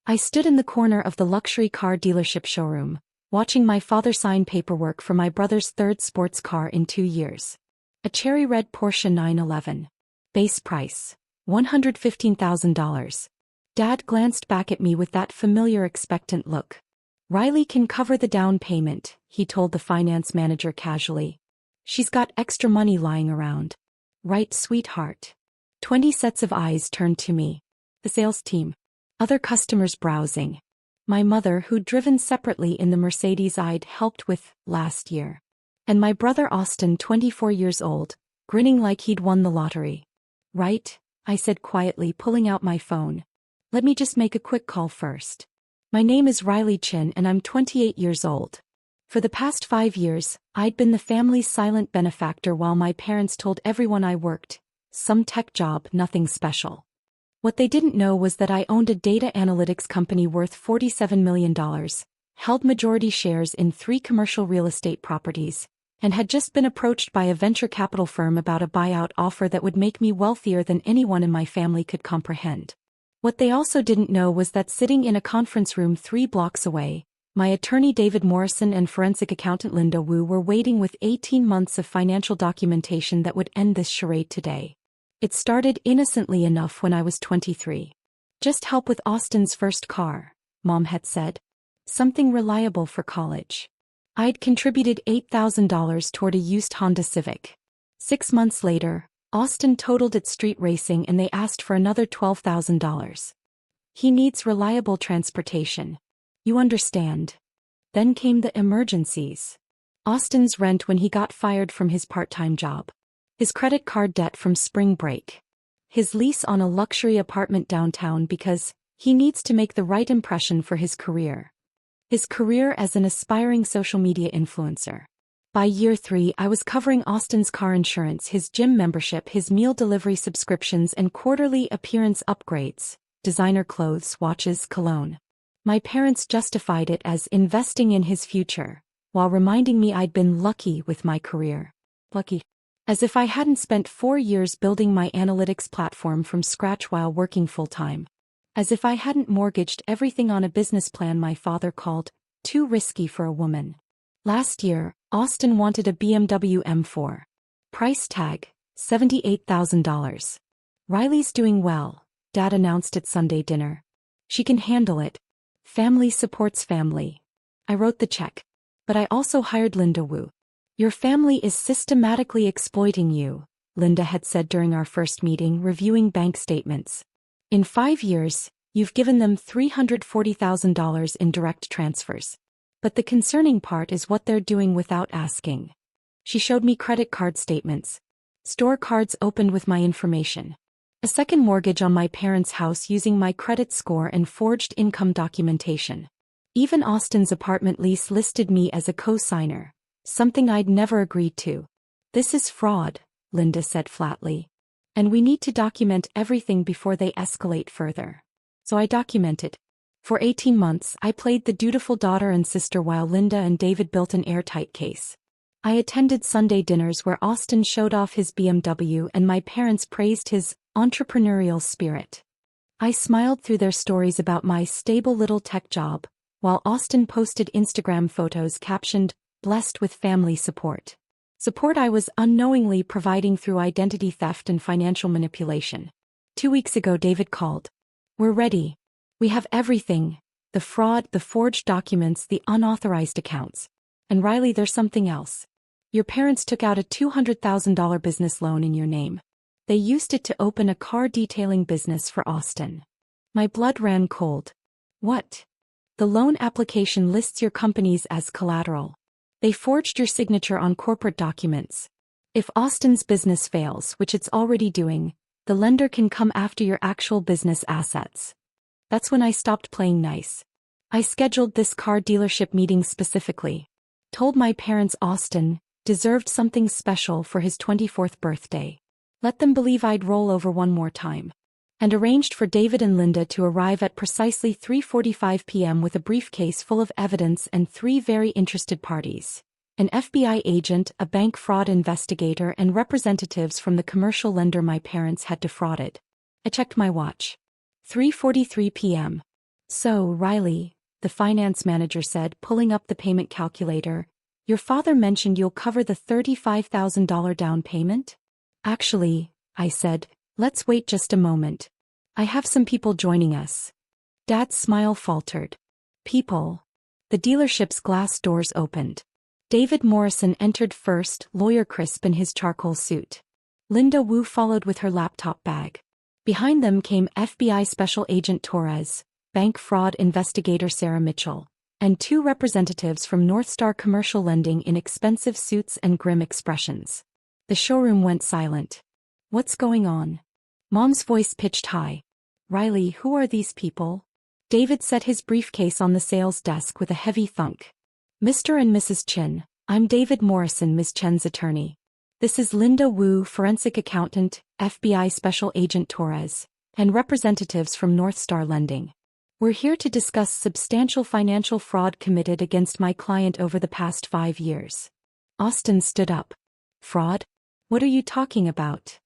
I stood in the corner of the luxury car dealership showroom, watching my father sign paperwork for my brother's third sports car in 2 years. A cherry red Porsche 911. Base price, $115,000. Dad glanced back at me with that familiar expectant look. Riley can cover the down payment, he told the finance manager casually. She's got extra money lying around. Right, sweetheart. 20 sets of eyes turned to me. The sales team. Other customers browsing. My mother, who'd driven separately in the Mercedes I'd helped with last year. And my brother Austin, 24 years old, grinning like he'd won the lottery. Right, I said quietly, pulling out my phone. Let me just make a quick call first. My name is Riley Chen and I'm 28 years old. For the past 5 years, I'd been the family's silent benefactor while my parents told everyone I worked. Some tech job, nothing special. What they didn't know was that I owned a data analytics company worth $47 million, held majority shares in 3 commercial real estate properties, and had just been approached by a venture capital firm about a buyout offer that would make me wealthier than anyone in my family could comprehend. What they also didn't know was that sitting in a conference room 3 blocks away, my attorney David Morrison and forensic accountant Linda Wu were waiting with 18 months of financial documentation that would end this charade today. It started innocently enough when I was 23. Just help with Austin's first car, Mom had said. Something reliable for college. I'd contributed $8,000 toward a used Honda Civic. 6 months later, Austin totaled at street racing and they asked for another $12,000. He needs reliable transportation. You understand. Then came the emergencies. Austin's rent when he got fired from his part-time job. His credit card debt from spring break. His lease on a luxury apartment downtown because he needs to make the right impression for his career. His career as an aspiring social media influencer. By year 3, I was covering Austin's car insurance, his gym membership, his meal delivery subscriptions, and quarterly appearance upgrades, designer clothes, watches, cologne. My parents justified it as investing in his future, while reminding me I'd been lucky with my career. Lucky. As if I hadn't spent 4 years building my analytics platform from scratch while working full-time. As if I hadn't mortgaged everything on a business plan my father called too risky for a woman. Last year, Austin wanted a BMW M4. Price tag, $78,000. Riley's doing well, Dad announced at Sunday dinner. She can handle it. Family supports family. I wrote the check. But I also hired Linda Wu. Your family is systematically exploiting you, Linda had said during our first meeting, reviewing bank statements. In 5 years, you've given them $340,000 in direct transfers. But the concerning part is what they're doing without asking. She showed me credit card statements. Store cards opened with my information. A second mortgage on my parents' house using my credit score and forged income documentation. Even Austin's apartment lease listed me as a co-signer. Something I'd never agreed to. This is fraud, Linda said flatly. And we need to document everything before they escalate further. So I documented. For 18 months, I played the dutiful daughter and sister while Linda and David built an airtight case. I attended Sunday dinners where Austin showed off his BMW and my parents praised his entrepreneurial spirit. I smiled through their stories about my stable little tech job, while Austin posted Instagram photos captioned, "Blessed with family support." Support I was unknowingly providing through identity theft and financial manipulation. 2 weeks ago David called. We're ready. We have everything. The fraud, the forged documents, the unauthorized accounts. And Riley, there's something else. Your parents took out a $200,000 business loan in your name. They used it to open a car detailing business for Austin. My blood ran cold. What? The loan application lists your companies as collateral. They forged your signature on corporate documents. If Austin's business fails, which it's already doing, the lender can come after your actual business assets. That's when I stopped playing nice. I scheduled this car dealership meeting specifically. Told my parents Austin deserved something special for his 24th birthday. Let them believe I'd roll over one more time. And arranged for David and Linda to arrive at precisely 3:45 p.m. with a briefcase full of evidence and 3 very interested parties. An FBI agent, a bank fraud investigator, and representatives from the commercial lender my parents had defrauded. I checked my watch. 3:43 p.m. So, Riley, the finance manager said, pulling up the payment calculator, your father mentioned you'll cover the $35,000 down payment? Actually, I said, let's wait just a moment. I have some people joining us. Dad's smile faltered. People. The dealership's glass doors opened. David Morrison entered first, lawyer crisp in his charcoal suit. Linda Wu followed with her laptop bag. Behind them came FBI Special Agent Torres, bank fraud investigator Sarah Mitchell, and two representatives from Northstar Commercial Lending in expensive suits and grim expressions. The showroom went silent. What's going on? Mom's voice pitched high. Riley, who are these people? David set his briefcase on the sales desk with a heavy thunk. Mr. and Mrs. Chen, I'm David Morrison, Ms. Chen's attorney. This is Linda Wu, forensic accountant, FBI Special Agent Torres, and representatives from Northstar Lending. We're here to discuss substantial financial fraud committed against my client over the past 5 years. Austin stood up. Fraud? What are you talking about?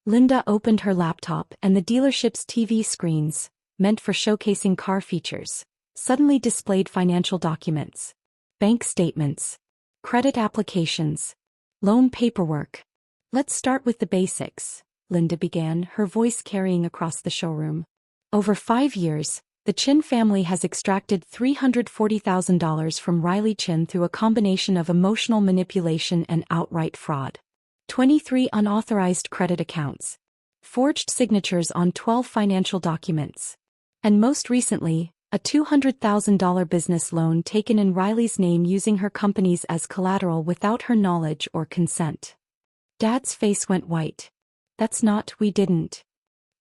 Linda opened her laptop and the dealership's TV screens, meant for showcasing car features, suddenly displayed financial documents. Bank statements. Credit applications. Loan paperwork. Let's start with the basics, Linda began, her voice carrying across the showroom. Over 5 years, the Chen family has extracted $340,000 from Riley Chen through a combination of emotional manipulation and outright fraud. 23 unauthorized credit accounts. Forged signatures on 12 financial documents. And most recently, a $200,000 business loan taken in Riley's name using her companies as collateral without her knowledge or consent. Dad's face went white. We didn't.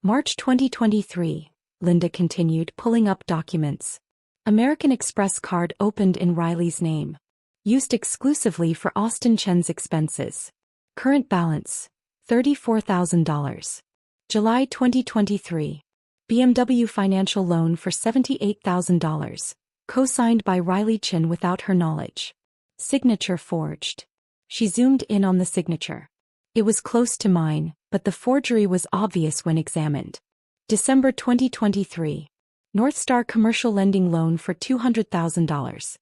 March 2023, Linda continued, pulling up documents. American Express card opened in Riley's name. Used exclusively for Austin Chen's expenses. Current balance, $34,000. July 2023. BMW financial loan for $78,000, co-signed by Riley Chen without her knowledge. Signature forged. She zoomed in on the signature. It was close to mine, but the forgery was obvious when examined. December 2023. Northstar Commercial Lending loan for $200,000.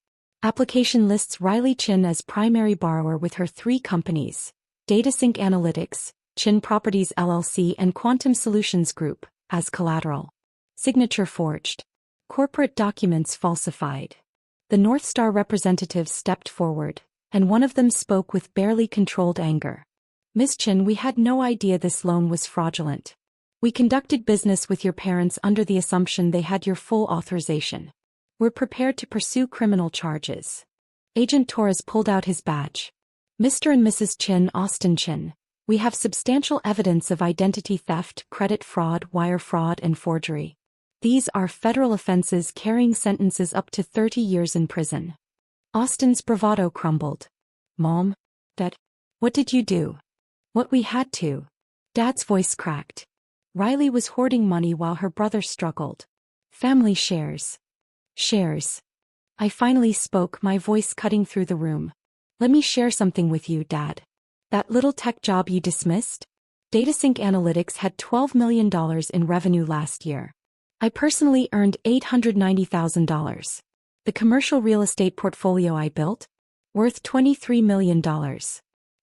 Application lists Riley Chen as primary borrower with her 3 companies, DataSync Analytics, Chen Properties LLC and Quantum Solutions Group, as collateral. Signature forged. Corporate documents falsified. The Northstar representatives stepped forward, and one of them spoke with barely controlled anger. Ms. Chen, we had no idea this loan was fraudulent. We conducted business with your parents under the assumption they had your full authorization. We're prepared to pursue criminal charges. Agent Torres pulled out his badge. Mr. and Mrs. Chen, Austin Chen. We have substantial evidence of identity theft, credit fraud, wire fraud, and forgery. These are federal offenses carrying sentences up to 30 years in prison. Austin's bravado crumbled. Mom? Dad? What did you do? What we had to. Dad's voice cracked. Riley was hoarding money while her brother struggled. Family shares. Shares. I finally spoke, my voice cutting through the room. Let me share something with you, Dad. That little tech job you dismissed? DataSync Analytics had $12 million in revenue last year. I personally earned $890,000. The commercial real estate portfolio I built? Worth $23 million.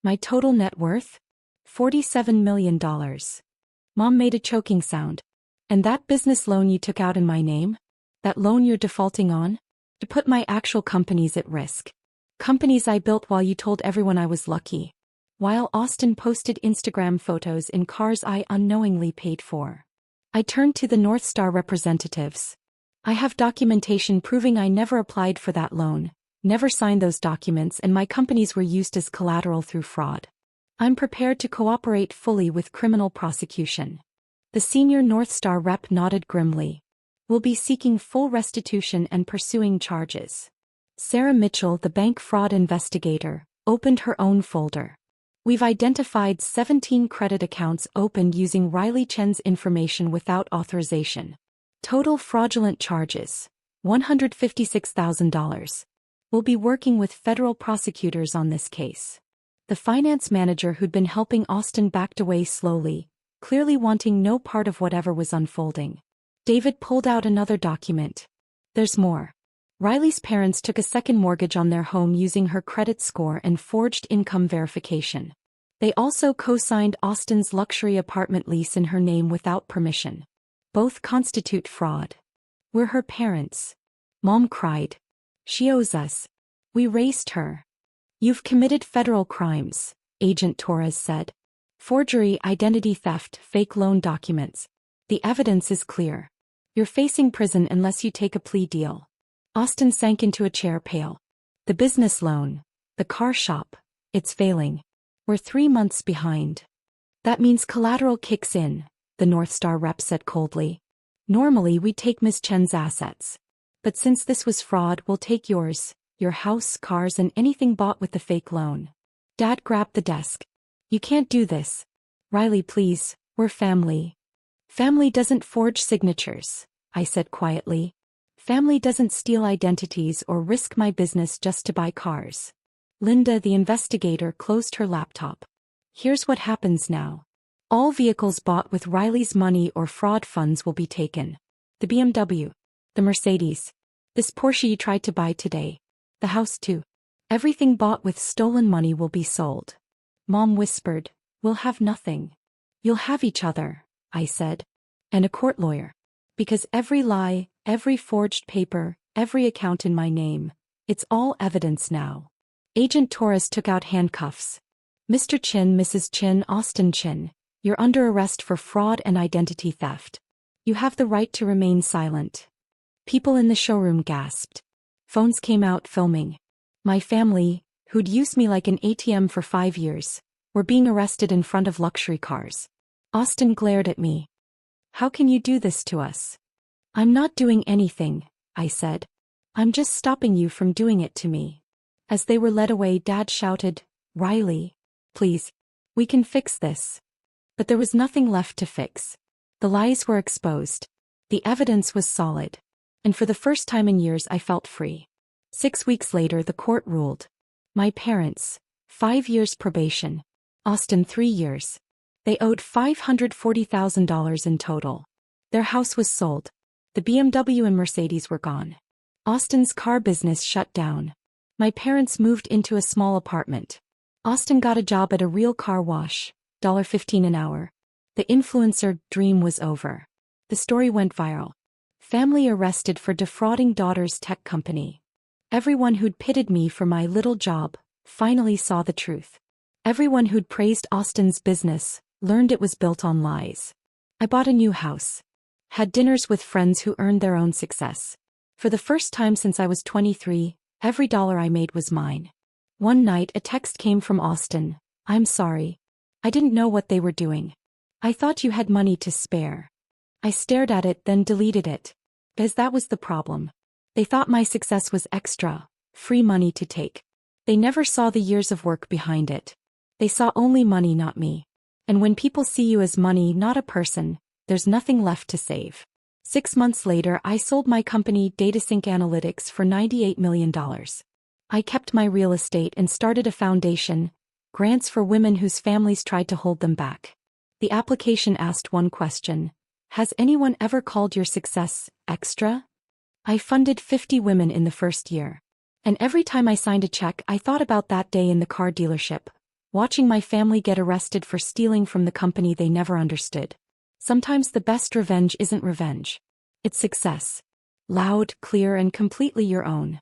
My total net worth? $47 million. Mom made a choking sound. And that business loan you took out in my name? That loan you're defaulting on? To put my actual companies at risk. Companies I built while you told everyone I was lucky. While Austin posted Instagram photos in cars I unknowingly paid for. I turned to the Northstar representatives. I have documentation proving I never applied for that loan, never signed those documents, and my companies were used as collateral through fraud. I'm prepared to cooperate fully with criminal prosecution. The senior Northstar rep nodded grimly. We'll be seeking full restitution and pursuing charges. Sarah Mitchell, the bank fraud investigator, opened her own folder. We've identified 17 credit accounts opened using Riley Chen's information without authorization. Total fraudulent charges, $156,000. We'll be working with federal prosecutors on this case. The finance manager who'd been helping Austin backed away slowly, clearly wanting no part of whatever was unfolding. David pulled out another document. There's more. Riley's parents took a second mortgage on their home using her credit score and forged income verification. They also co-signed Austin's luxury apartment lease in her name without permission. Both constitute fraud. We're her parents. Mom cried. She owes us. We raised her. You've committed federal crimes, Agent Torres said. Forgery, identity theft, fake loan documents. The evidence is clear. You're facing prison unless you take a plea deal. Austin sank into a chair, pale. The business loan. The car shop. It's failing. We're 3 months behind. That means collateral kicks in, the North Star rep said coldly. Normally we'd take Ms. Chen's assets. But since this was fraud, we'll take yours, your house, cars, and anything bought with the fake loan. Dad grabbed the desk. You can't do this. Riley, please, we're family. Family doesn't forge signatures, I said quietly. Family doesn't steal identities or risk my business just to buy cars. Linda, the investigator, closed her laptop. Here's what happens now. All vehicles bought with Riley's money or fraud funds will be taken. The BMW. The Mercedes. This Porsche you tried to buy today. The house too. Everything bought with stolen money will be sold. Mom whispered, we'll have nothing. You'll have each other, I said. And a court lawyer. Because every lie, every forged paper, every account in my name, it's all evidence now. Agent Torres took out handcuffs. Mr. Chen, Mrs. Chen, Austin Chen, you're under arrest for fraud and identity theft. You have the right to remain silent. People in the showroom gasped. Phones came out filming. My family, who'd used me like an ATM for 5 years, were being arrested in front of luxury cars. Austin glared at me. How can you do this to us? I'm not doing anything, I said. I'm just stopping you from doing it to me. As they were led away, Dad shouted, Riley, please, we can fix this. But there was nothing left to fix. The lies were exposed. The evidence was solid. And for the first time in years I felt free. 6 weeks later the court ruled. My parents, 5 years probation. Austin 3 years. They owed $540,000 in total. Their house was sold. The BMW and Mercedes were gone. Austin's car business shut down. My parents moved into a small apartment. Austin got a job at a real car wash, $15 an hour. The influencer dream was over. The story went viral. Family arrested for defrauding daughter's tech company. Everyone who'd pitted me for my little job finally saw the truth. Everyone who'd praised Austin's business learned it was built on lies. I bought a new house. Had dinners with friends who earned their own success. For the first time since I was 23, every dollar I made was mine. One night a text came from Austin. I'm sorry. I didn't know what they were doing. I thought you had money to spare. I stared at it, then deleted it. Because that was the problem. They thought my success was extra, free money to take. They never saw the years of work behind it. They saw only money, not me. And when people see you as money, not a person, there's nothing left to save. 6 months later, I sold my company DataSync Analytics for $98 million. I kept my real estate and started a foundation, grants for women whose families tried to hold them back. The application asked one question. Has anyone ever called your success extra? I funded 50 women in the first year. And every time I signed a check, I thought about that day in the car dealership, watching my family get arrested for stealing from the company they never understood. Sometimes the best revenge isn't revenge. It's success. Loud, clear, and completely your own.